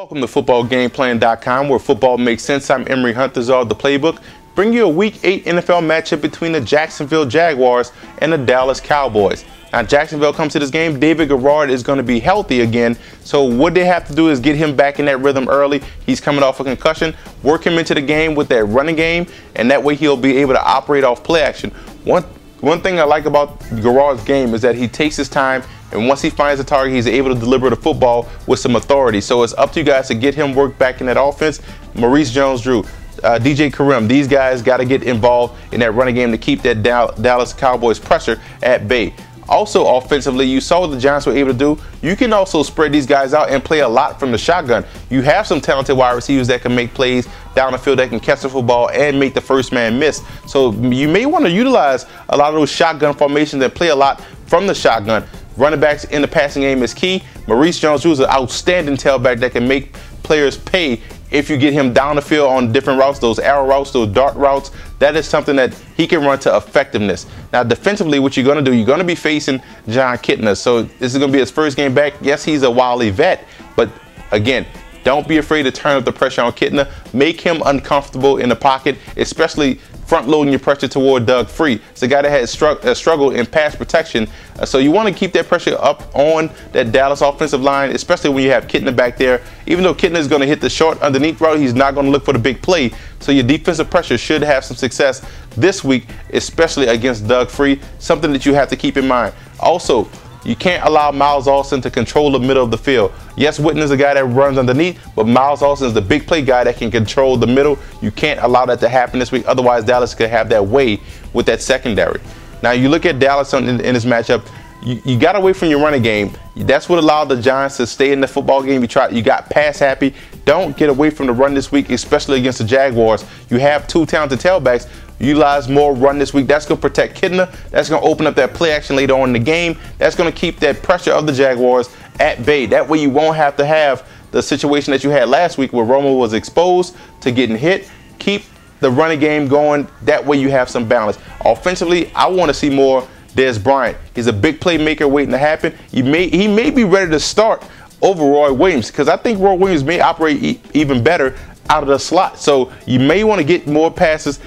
Welcome to footballgameplan.com, where football makes sense. I'm Emory Huntazard, the playbook. Bring you a Week 8 NFL matchup between the Jacksonville Jaguars and the Dallas Cowboys. Now, Jacksonville comes to this game. David Garrard is going to be healthy again. So what they have to do is get him back in that rhythm early. He's coming off a concussion. Work him into the game with that running game, and that way he'll be able to operate off play action. One thing I like about Garrard's game is that he takes his time, and once he finds the target, he's able to deliver the football with some authority. So it's up to you guys to get him work back in that offense. Maurice Jones-Drew, DJ Kareem, these guys got to get involved in that running game to keep that Dallas Cowboys pressure at bay. Also, offensively, you saw what the Giants were able to do. You can also spread these guys out and play a lot from the shotgun. You have some talented wide receivers that can make plays down the field, that can catch the football and make the first man miss. So you may want to utilize a lot of those shotgun formations and play a lot from the shotgun. Running backs in the passing game is key. Maurice Jones-Drew is an outstanding tailback that can make players pay if you get him down the field on different routes, those arrow routes, those dart routes. That is something that he can run to effectiveness. Now, defensively, what you're going to do, you're going to be facing Jon Kitna. So this is going to be his first game back. Yes, he's a wily vet, but again, don't be afraid to turn up the pressure on Kitna. Make him uncomfortable in the pocket, especially front-loading your pressure toward Doug Free. It's a guy that has struggled in pass protection. So you want to keep that pressure up on that Dallas offensive line, especially when you have Kitna back there. Even though Kitna is going to hit the short underneath route, he's not going to look for the big play. So your defensive pressure should have some success this week, especially against Doug Free, something that you have to keep in mind. Also, you can't allow Miles Austin to control the middle of the field. Yes, Witten is a guy that runs underneath, but Miles Austin is the big play guy that can control the middle. You can't allow that to happen this week. Otherwise, Dallas could have that way with that secondary. Now, you look at Dallas in this matchup, you got away from your running game. That's what allowed the Giants to stay in the football game. You got pass happy. Don't get away from the run this week, especially against the Jaguars. You have two talented tailbacks. Utilize more run this week. That's going to protect Kitna. That's going to open up that play action later on in the game. That's going to keep that pressure of the Jaguars at bay. That way you won't have to have the situation that you had last week where Romo was exposed to getting hit. Keep the running game going. That way you have some balance. Offensively, I want to see more Dez Bryant. He's a big playmaker waiting to happen. He may be ready to start over Roy Williams, because I think Roy Williams may operate even better out of the slot. So you may want to get more passes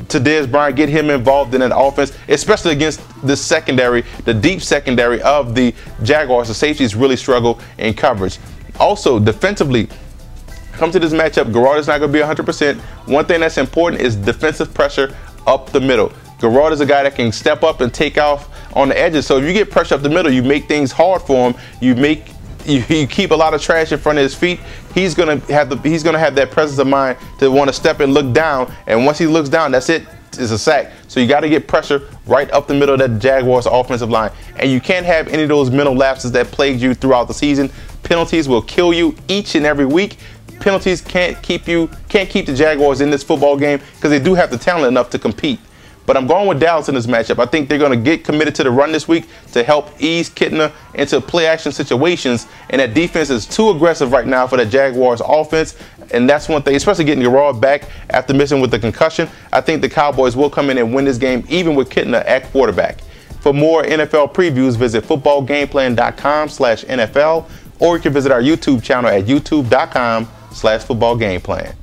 to Dez Bryant, get him involved in an offense, especially against the secondary, the deep secondary of the Jaguars. The safeties really struggle in coverage. Also, defensively, come to this matchup, Garrard is not going to be 100%. One thing that's important is defensive pressure up the middle. Garrard is a guy that can step up and take off on the edges. So if you get pressure up the middle, you make things hard for him. You keep a lot of trash in front of his feet. He's gonna have that presence of mind to want to step and look down. And once he looks down, that's it. It's a sack. So you got to get pressure right up the middle of that Jaguars offensive line. And you can't have any of those mental lapses that plagued you throughout the season. Penalties will kill you each and every week. Penalties can't keep the Jaguars in this football game, because they do have the talent enough to compete. But I'm going with Dallas in this matchup. I think they're going to get committed to the run this week to help ease Kitna into play action situations. And that defense is too aggressive right now for the Jaguars offense. And that's one thing, especially getting Garrard back after missing with the concussion. I think the Cowboys will come in and win this game, even with Kitna at quarterback. For more NFL previews, visit footballgameplan.com/NFL, or you can visit our YouTube channel at youtube.com/footballgameplan.